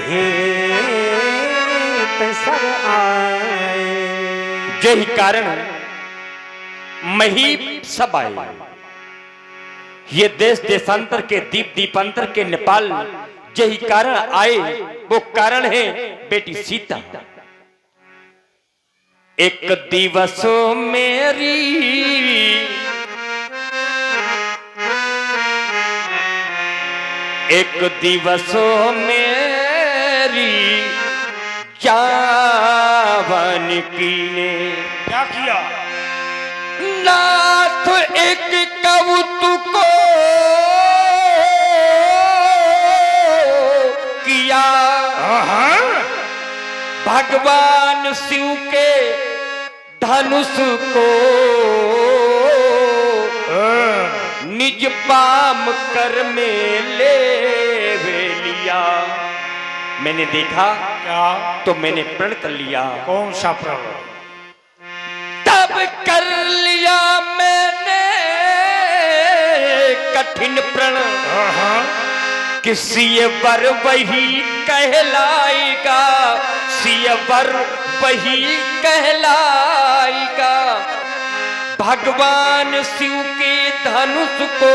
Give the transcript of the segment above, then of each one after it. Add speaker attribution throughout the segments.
Speaker 1: महेत सब आए।
Speaker 2: यही कारण महीप सब आए। ये देश देशांतर के दीप दीपांतर के नेपाल यही कारण आए। वो कारण है बेटी सीता। एक दिवस मेरी एक दिवस मेरी जावन की ने
Speaker 3: क्या किया?
Speaker 2: नाथ एक कौतुक किया। भगवान शिव के धनुष को निज पाम कर में ले लिया। मैंने देखा
Speaker 3: क्या?
Speaker 2: तो मैंने प्रण कर लिया।
Speaker 3: कौन सा प्रण?
Speaker 2: तब कर लिया मैंने कठिन प्रण। किसी वर वही कहलाएगा, सियवर वही कहलाएगा। भगवान शिव के धनुष को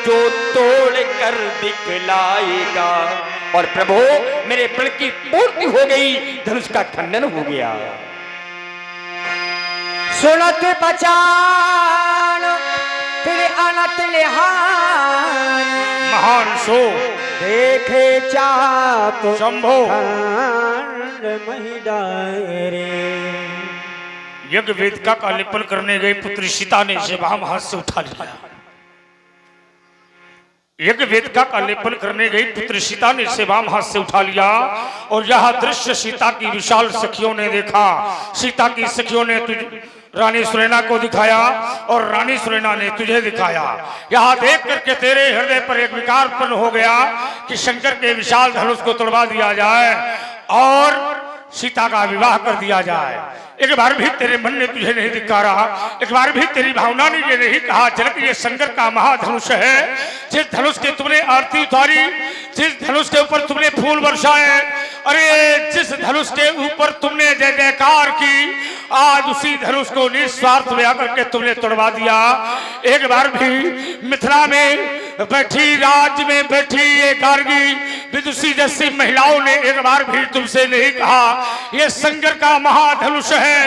Speaker 2: जो तोड़ कर दिखलाएगा। और प्रभु मेरे प्रण की पूर्ति हो गई, धनुष का खंडन हो गया।
Speaker 1: सुनत बचान फिर अनत लिहान।
Speaker 3: महान सो
Speaker 1: देखे चाप
Speaker 3: शंभो
Speaker 1: महिडारे।
Speaker 3: यज्ञ वेदिका का लिपन करने गई पुत्री सीता ने इसे वाम हाथ से उठा लिया। यज्ञ वेदिका का लेपन करने गई पुत्री सीता ने इसे वाम हाथ से उठा लिया। और यह दृश्य सीता की विशाल सखियों ने देखा। सीता की सखियों ने रानी सुनैना को दिखाया और रानी सुनैना ने तुझे दिखाया। यहाँ देख करके तेरे हृदय पर एक विकार उत्पन्न हो गया कि शंकर के विशाल धनुष को तोड़वा दिया जाए और सीता का विवाह कर दिया जाए। एक बार भी तेरे मन ने तुझे नहीं धिक्कारा, एक बार भी तेरी भावना ने ये नहीं कहा जनक ये शंकर का महाधनुष है। जिस धनुष के तुमने आरती उतारी, जिस धनुष के ऊपर तुमने फूल बरसाए, अरे जिस धनुष के ऊपर तुमने जय जयकार की, आज उसी धनुष को निस्वार्थ में आकर के तुमने तोड़वा दिया। एक बार भी मिथिला में बैठी, राज्य में बैठी ये गार्गी विदुषी जैसी महिलाओं ने एक बार भी तुमसे नहीं कहा ये शंकर का महाधनुष है,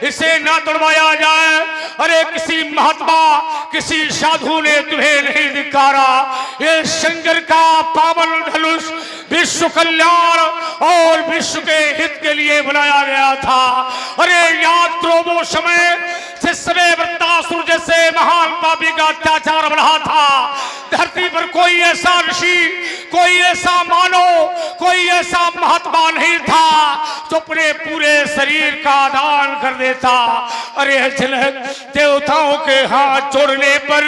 Speaker 3: इसे ना तोड़वाया जाए। अरे किसी महात्मा किसी साधु ने तुम्हें नहीं धिक्कारा। ये शंकर का पावन धनुष विश्व कल्याण और विश्व के हित के लिए बनाया गया था। अरे याद करो वो समय जिस समय वृत्तासुर जैसे महान पापी का अत्याचार बढ़ा था। धरती पर कोई ऐसा ऋषि, कोई ऐसा मानव, कोई ऐसा महात्मा नहीं था जो अपने पूरे शरीर का दान कर देता। अरे देवताओं के हाथ जोड़ने पर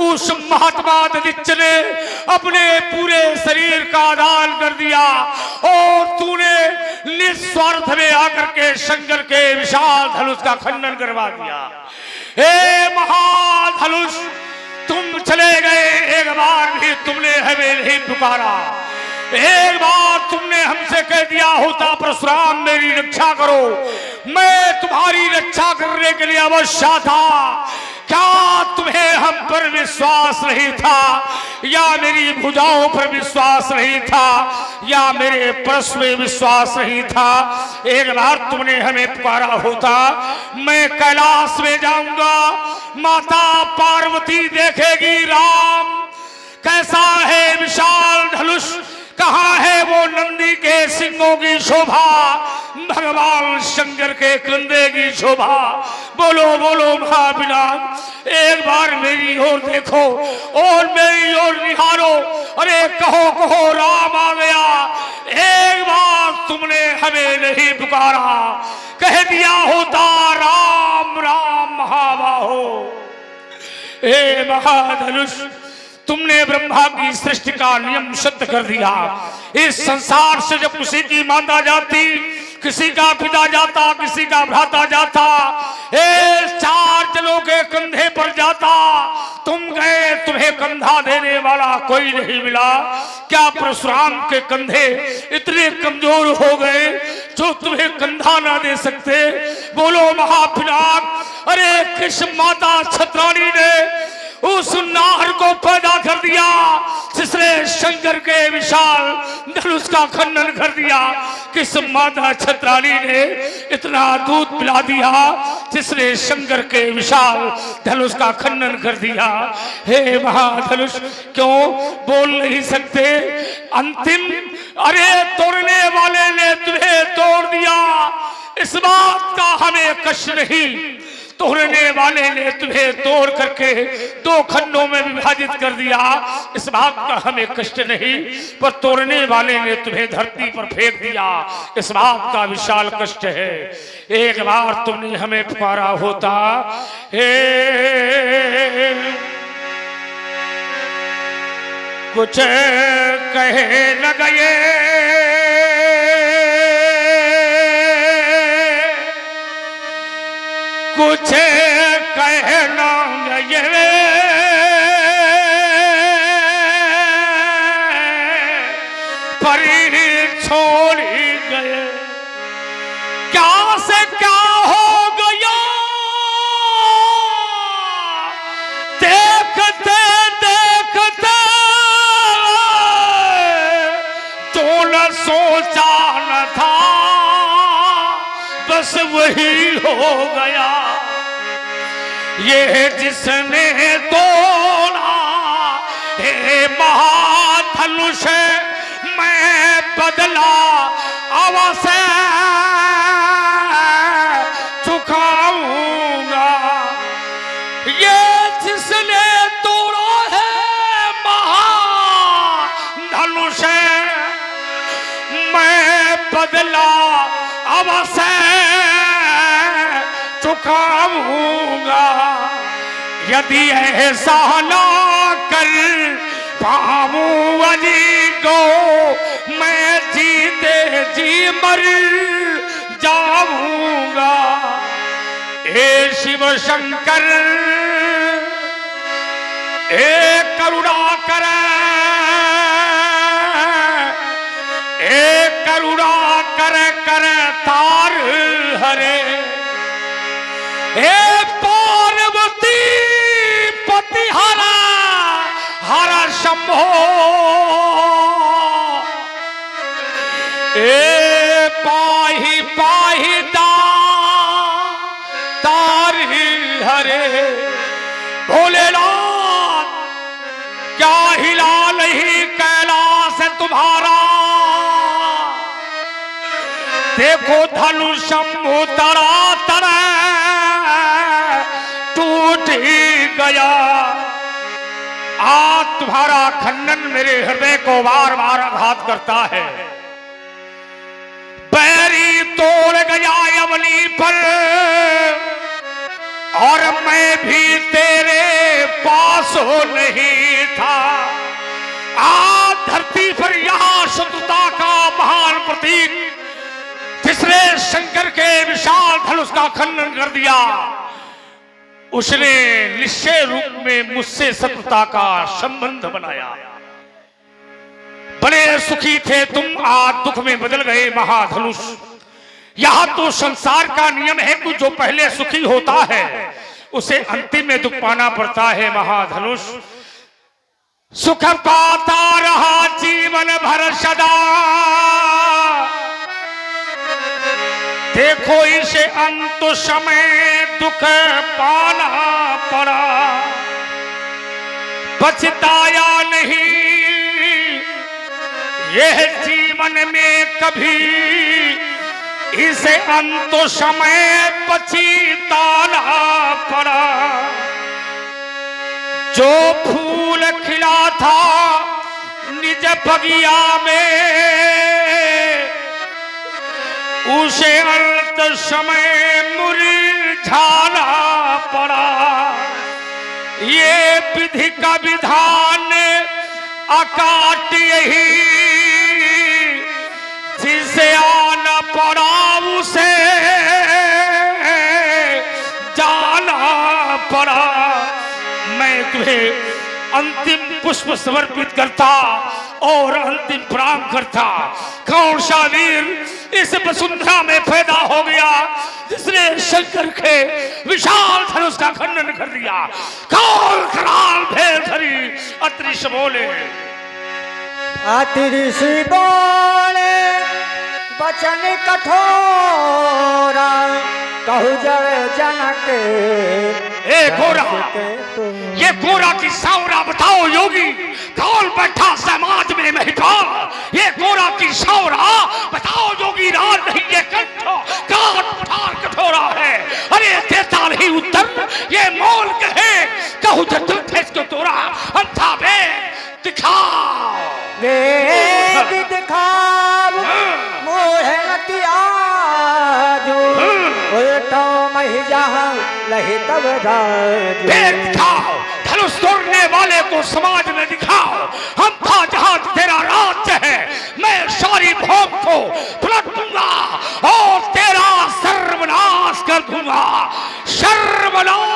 Speaker 3: उस महात्मा दधिच ने अपने पूरे शरीर का दान कर दिया और तूने निस्वार्थ में आकर के शंकर के विशाल धनुष का खंडन करवा दिया। हे महाधनुष तुम चले गए, एक बार भी तुमने हमें नहीं पुकारा। एक बार तुमने हमसे कह दिया होता परशुराम मेरी रक्षा करो, मैं तुम्हारी रक्षा करने के लिए अवश्य था। क्या तुम्हें हम पर विश्वास नहीं था, या मेरी भुजाओं पर विश्वास नहीं था, या मेरे परश में विश्वास नहीं था? एक बार तुमने हमें पुकारा होता, मैं कैलाश में जाऊंगा, माता पार्वती देखेगी राम कैसा है विशाल धनुष, कहाँ है वो नंदी के सिंगों की शोभा, भगवान शंकर के कंधे की शोभा। बोलो बोलो महाविनाश, एक बार मेरी ओर देखो और मेरी ओर निहारो। अरे कहो कहो राम आ गया। एक बार तुमने हमें नहीं पुकारा, कह दिया होता राम राम महाबाहो। हे महाधनुष तुमने ब्रह्मा की सृष्टि का नियम सिद्ध कर दिया। इस संसार से जब किसी की मांदा जाती किसी का पिता जाता, किसी का भ्राता जाता, चार जनों के कंधे पर जाता, तुम गए, तुम्हें कंधा देने वाला कोई नहीं मिला। क्या परशुराम के कंधे इतने कमजोर हो गए जो तुम्हें कंधा ना दे सकते? बोलो महापिनाक, अरे किस माता छत्राणी ने उस नार को पैदा कर दिया जिसने शंकर के विशाल धनुष का खंडन कर दिया? किस माता छत्राणी ने इतना दूध पिला दिया जिसने शंकर के विशाल धनुष का खंडन कर दिया? हे महाधनुष, क्यों बोल नहीं सकते? अंतिम, अरे तोड़ने वाले ने तुम्हें तोड़ दिया, इस बात का हमें कष्ट नहीं। तोड़ने वाले ने तुम्हें तोड़ करके दो खंडों में विभाजित कर दिया, इस बात का हमें कष्ट नहीं, पर तोड़ने वाले ने तुम्हें धरती पर फेंक दिया, इस बात का विशाल कष्ट है। एक बार तुमने हमें पुकारा होता, कुछ कहे न गए कुछ कहना ये परी छोड़ी गए, क्या से क्या हो गया देखते देखते, जो न सोचा न था बस वही हो गया। ये जिसने तोड़ा हे महाधनुष, मैं बदला अवश्य चुकाऊंगा। ये जिसने तोड़ा है महाधनुष, मैं बदला अवश्य चुकाऊंगा। यदि ऐसा ना कर पाऊं अली को, मैं जीते जी मर जाऊंगा। हे शिव शंकर, हे करुणा कर, हे करुणा कर कर तार हरे। हे पार्वती पति हरा हर शंभो, ए पाही पाही तार हरे। भोलेनाथ, क्या हिला नहीं कैलाश तुम्हारा? देखो धनुष शंभु तड़ा तड़ा टूट ही गया। आज तुम्हारा खंडन मेरे हृदय को बार बार आघात करता है। बैरी तोड़ गया अवनी पर, और मैं भी तेरे पास हो नहीं था। आज धरती पर यहां शत्रुता का महान प्रतीक जिसने शंकर के विशाल धनुष का खंडन कर दिया, उसने निश्चय रूप में मुझसे शत्रुता का संबंध बनाया। बड़े सुखी थे तुम, आज दुख में बदल गए महाधनुष। यह तो संसार का नियम है कि जो पहले सुखी होता है उसे अंतिम में दुख पाना पड़ता है महाधनुष। सुख पाता रहा जीवन भर सदा, देखो इसे अंत समय दुख पाना पड़ा। पछताया नहीं यह जीवन में कभी, इसे अंत समय पछताना पड़ा। जो फूल खिला था निज बगिया में, उसे अंत समय मुरझाना पड़ा। ये विधि का विधान अकाट यही, जिसे आना पड़ा अंतिम पुष्प समर्पित करता और अंतिम प्रणाम करता। कौन सा वीर इस वसुंधरा में पैदा हो गया जिसने शंकर के विशाल धनुष का खंडन कर दिया? कौन कराल भेल धरी अतृष बोले,
Speaker 1: अतिरिश बोले वचन कठोरा, कहु जय जनक
Speaker 3: ए गोरा, ये गोरा की सावरा बताओ योगी, कौन बैठा समाज में महिपाल? ये गोरा की सावरा बताओ योगी, राज नहीं ये कंठ काट कठोरा है। अरे देता नहीं उत्तर, ये मोल कहे कहू जटल थे इसको तोरा, अंधा वेद दिखाओ,
Speaker 1: वेद दिखाओ मोहे नतियाजो, उल्टो मही जहाँ लही तब राजो।
Speaker 3: वेद दिखाओ, धनुष तोड़ने वाले को समाज में दिखाओ, हम था जहां तेरा राज्य है, मैं सारी भोग को पलट दूंगा और तेरा सर्वनाश कर दूंगा, सर्वनाश।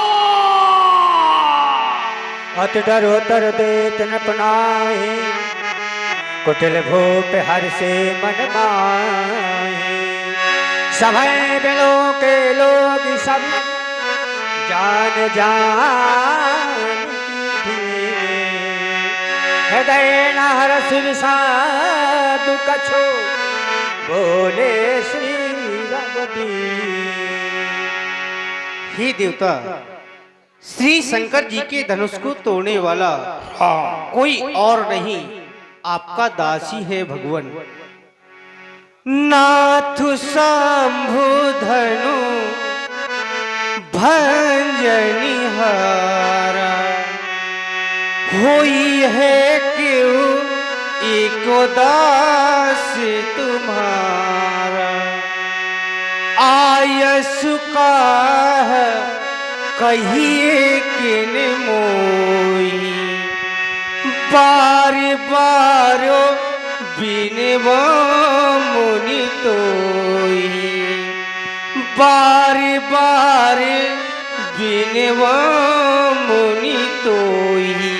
Speaker 1: अति डरोतर देत न पनाहि, कुटिल भूप हर से मन माहि। सभय बिलों के लोग सब जान की, हृदय न हरस विषाद कछो, बोले श्री रघुपति।
Speaker 4: हे देवता, श्री शंकर जी के धनुष को तोड़ने वाला कोई और नहीं, आपका दासी है भगवान। नाथु शंभु धनु भंजनी हारा, होई है क्यों एको दास तुम्हारा। आयसु का कहिए किन मोई, बार बार बिनवा मुनि तोई, बार बार बिनवा मुनि तोई।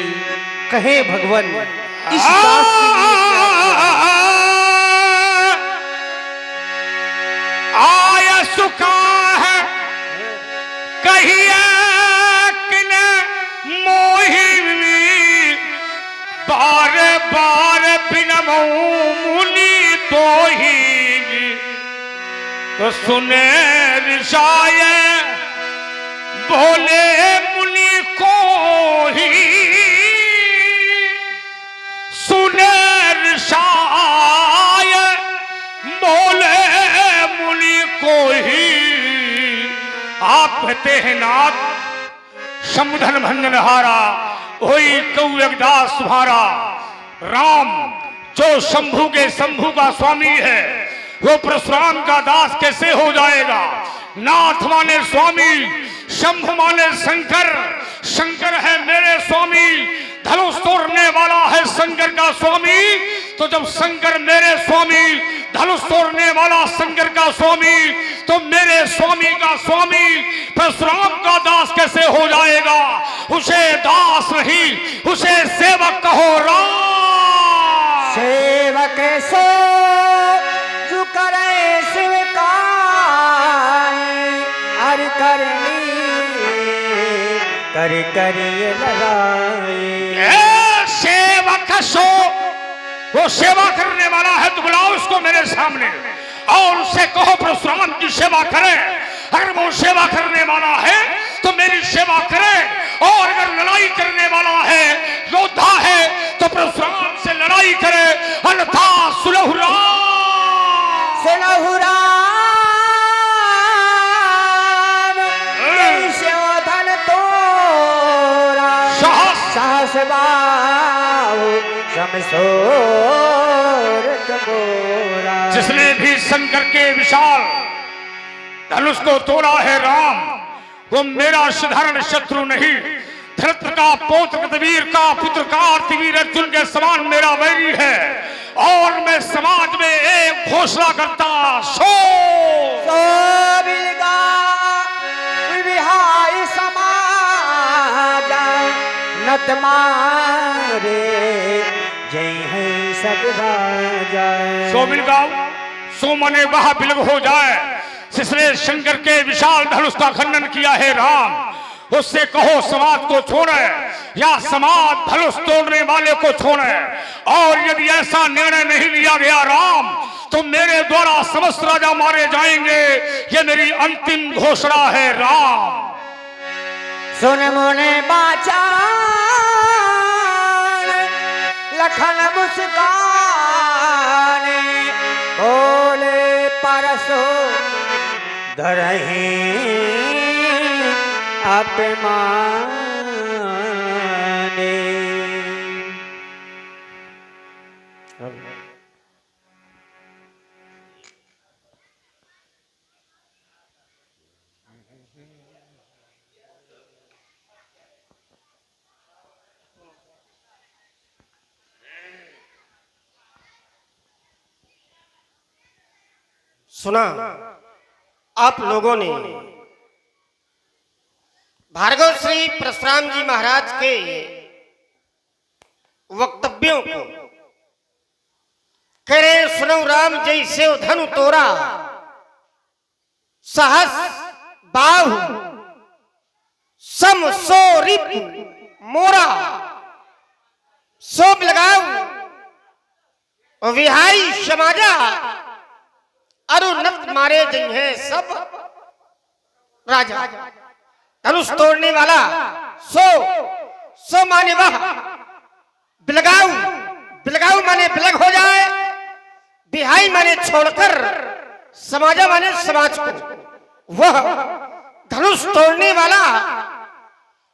Speaker 4: कहे भगवान इस दास के लिए
Speaker 3: आय सुखा है कहिए किन मोहि, बार बार बिनमो मुनि तोहि। तो सुने ऋषाय बोले मुनि को ही, सुने ऋषाय बोले मुनि को ही। आप कहते हैं नाथ समुधन भंजन हारा, वही कौदास तुम्हारा राम जो शंभु के शंभु का स्वामी है, वो परशुराम का दास कैसे हो जाएगा? नाथ माने स्वामी, शंभु माने शंकर, शंकर है मेरे स्वामी, धनुष तोड़ने वाला है शंकर का स्वामी। तो जब शंकर मेरे स्वामी, धनुष तोड़ने वाला शंकर का स्वामी, तो मेरे स्वामी का स्वामी परशुराम का दास कैसे हो जाएगा? उसे दास नहीं, उसे सेवक कहो राम।
Speaker 1: सेवक सो जो करे स्वीकार, हर करनी कर करिए लगाए।
Speaker 3: सेवक सो, वो सेवा करने वाला है, तो बुलाओ उसको मेरे सामने और उससे कहो परशुराम की सेवा करे। अगर वो सेवा करने वाला है तो मेरी सेवा करे, और अगर लड़ाई करने वाला है, योद्धा है, तो परशुराम से लड़ाई करे, अन्यथा सुलहुरा
Speaker 1: सुलहुराम शोधन तोरा, सहस बाहु समसोर कबोरा।
Speaker 3: जिसने भी शंकर के विशाल धनुष को तोड़ा है राम, वो मेरा साधारण शत्रु नहीं, धरत्र का पौत्र कबीर का पुत्र का आर्तिवीर अर्जुन के समान मेरा वैरी है। और मैं समाज में एक घोषणा करता, सो
Speaker 1: बिलगा विहाय समाज, नत मारे जय है सब राजा।
Speaker 3: सो बिलगाओ, सो मने वह बिलग हो जाए जिसने शंकर के विशाल धनुष का खंडन किया है राम। उससे कहो समाज को छोड़े या समाज धनुष तोड़ने वाले को छोड़े। और यदि ऐसा निर्णय नहीं लिया गया राम, तो मेरे द्वारा समस्त राजा मारे जाएंगे। ये मेरी अंतिम घोषणा है राम।
Speaker 1: सुन मुने बाचा लखन मुस्काने बोले परसो धरही अपमाने।
Speaker 4: सुना आप लोगों ने भार्गव श्री परशुराम जी महाराज के वक्तव्यों को। कह रहे सुनो राम जैसे धनु तोरा सहस बाहु सम सो रिप मोरा सोब लगाऊ विहाई समाजा अरुनत मारे जई है सब राजा। धनुष तोड़ने वाला सो माने वह बिलगाऊ, बिलगाऊ माने बिलग हो जाए, बिहाई माने छोड़कर, समाजा माने समाज को। वह धनुष तोड़ने वाला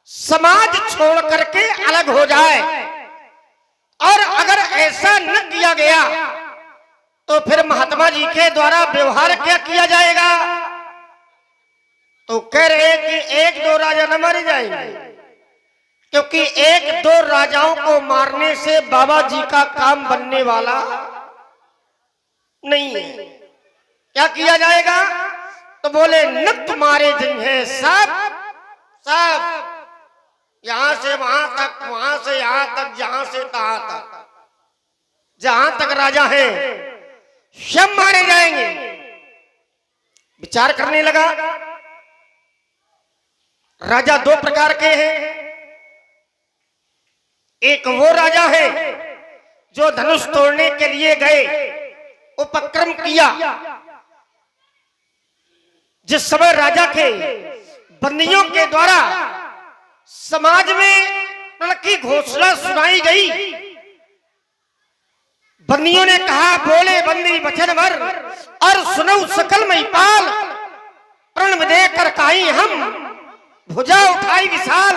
Speaker 4: समाज छोड़ करके अलग हो जाए। और अगर ऐसा न किया गया तो फिर महात्मा जी के द्वारा व्यवहार क्या किया जाएगा? तो कह रहे कि एक दो राजा न मारे जाएंगे, क्योंकि एक दो राजाओं को मारने से बाबा जी का काम बनने वाला नहीं है। क्या किया जाएगा? तो बोले नत मारे जिन्हें सब सब, यहां से वहां तक, वहां से यहां तक, जहां से तहां तक, जहां तक राजा है सब मारे जाएंगे। विचार करने लगा। राजा दो प्रकार के हैं। एक वो राजा है जो धनुष तोड़ने के लिए गए, उपक्रम किया। जिस समय राजा के बंदियों के द्वारा समाज में की घोषणा सुनाई गई, बंदियों ने कहा बोले बंदी वचन भर और सुनो सकल महिपाल, प्रण देकर काई हम भुजा उठाई विशाल,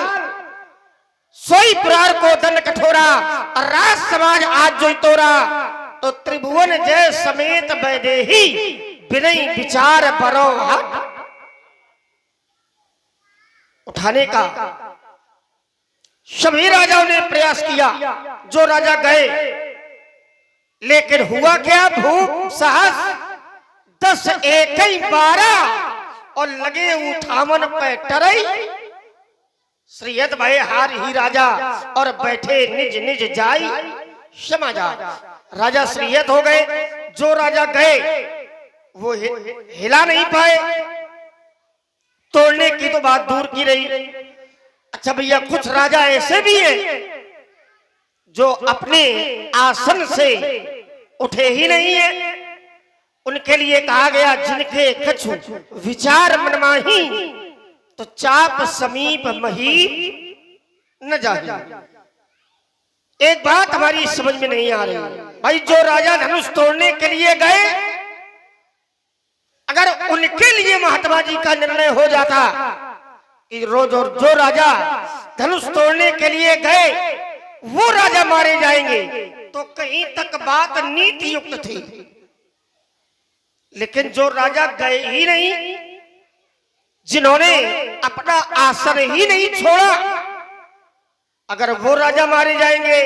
Speaker 4: सोई पुरार को दंड कठोरा और राज समाज आज जो तोरा, तो त्रिभुवन जय समेत वैदेही विनय विचार बरो हट। उठाने का सभी राजाओं ने प्रयास किया, जो राजा गए, लेकिन हुआ क्या? भूप सहस 10 1 12 और लगे उठावन पे टरई। श्रीयत भय हार ही राजा और बैठे निज निज जाई समाजा। राजा श्रीयत हो गए। जो राजा गए वो हिला नहीं पाए। तोड़ने की तो बात दूर की रही। अच्छा भैया, कुछ राजा ऐसे भी हैं जो अपने आसन से उठे ही नहीं है। उनके लिए कहा गया जिनके कछु विचार मनमाही, तो चाप समीप मही न जाही। एक बात हमारी समझ में नहीं आ रही भाई, जो राजा धनुष तोड़ने के लिए गए, अगर उनके लिए महात्मा जी का निर्णय हो जाता कि रोज और जो राजा धनुष तोड़ने के लिए गए वो राजा मारे जाएंगे, तो कहीं तक बात नीति युक्त थी। लेकिन जो राजा गए ही नहीं, जिन्होंने अपना आसन ही नहीं छोड़ा, अगर वो राजा मारे जाएंगे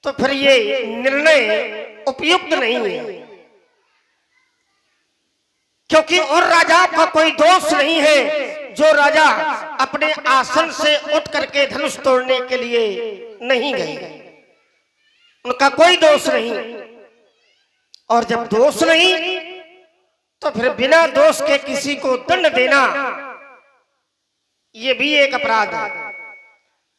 Speaker 4: तो फिर ये निर्णय उपयुक्त नहीं है। क्योंकि उन राजाओं का कोई दोष नहीं है जो राजा अपने आसन से उठ करके धनुष तोड़ने के लिए नहीं गए, उनका कोई दोष नहीं। और जब दोष नहीं तो फिर बिना दोष के किसी को दंड देना ये भी एक अपराध है,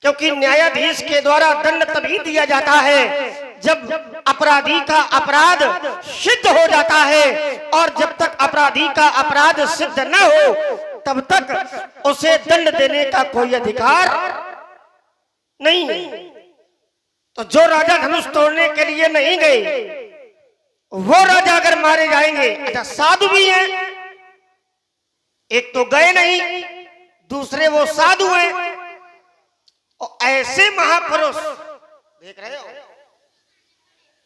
Speaker 4: क्योंकि न्यायाधीश के द्वारा दंड तभी दिया जाता है जब अपराधी का अपराध सिद्ध हो जाता है, और जब तक अपराधी का अपराध सिद्ध न हो तब तक उसे दंड देने का कोई अधिकार नहीं। तो जो राजा धनुष तोड़ने के लिए नहीं गए वो राजा अगर मारे जाएंगे, अच्छा साधु भी हैं, एक तो गए नहीं, दूसरे वो साधु हैं, और ऐसे महापुरुष देख रहे हो,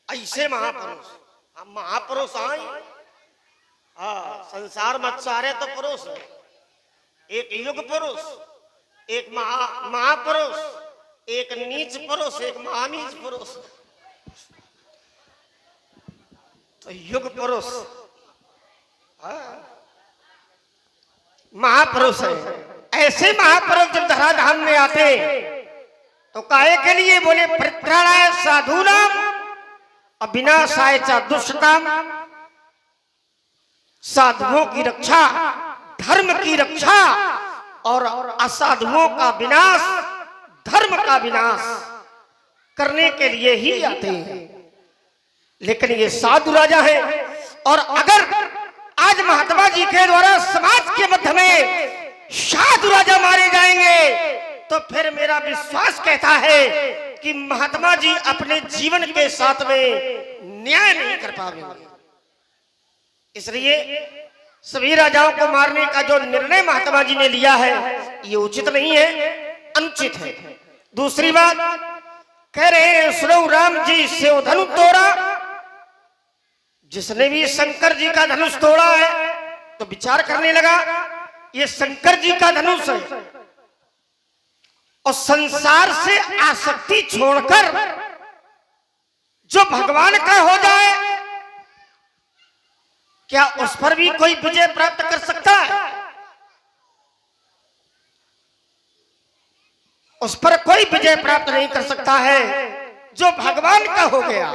Speaker 4: ऐसे महापुरुष, हम महापुरुष आए, हाँ संसार मत सारे तो पुरुष है, एक युग पुरुष, एक महापुरुष, एक नीच पुरुष, एक महानीच पुरुष। तो युग पुरुष महापुरुष है। ऐसे महापुरुष जब धराधाम में आते तो काहे के लिए बोले, परित्राणाय साधूनाम अविनाशाय च दुष्टताम, साधुओं की रक्षा, धर्म की रक्षा और असाधुओं का विनाश, धर्म का विनाश करने के लिए ही आते हैं। लेकिन ये साधु राजा है, और अगर आज महात्मा जी के द्वारा समाज के मध्य में साधु राजा मारे जाएंगे तो फिर मेरा विश्वास कहता है कि महात्मा जी अपने जीवन के साथ में न्याय नहीं कर पाएंगे। इसलिए सभी राजाओं को मारने का जो निर्णय महात्मा जी ने लिया है ये उचित नहीं है, अनुचित है। दूसरी बात कह रहे हैं, सुनो राम जी से धनुष तोड़ा, जिसने भी शंकर जी का धनुष तोड़ा है तो विचार करने लगा ये शंकर जी का धनुष है, और संसार से आसक्ति छोड़कर जो भगवान का हो जाए क्या उस पर भी कोई विजय प्राप्त कर सकता है? उस पर कोई विजय प्राप्त नहीं कर सकता है जो भगवान का हो गया।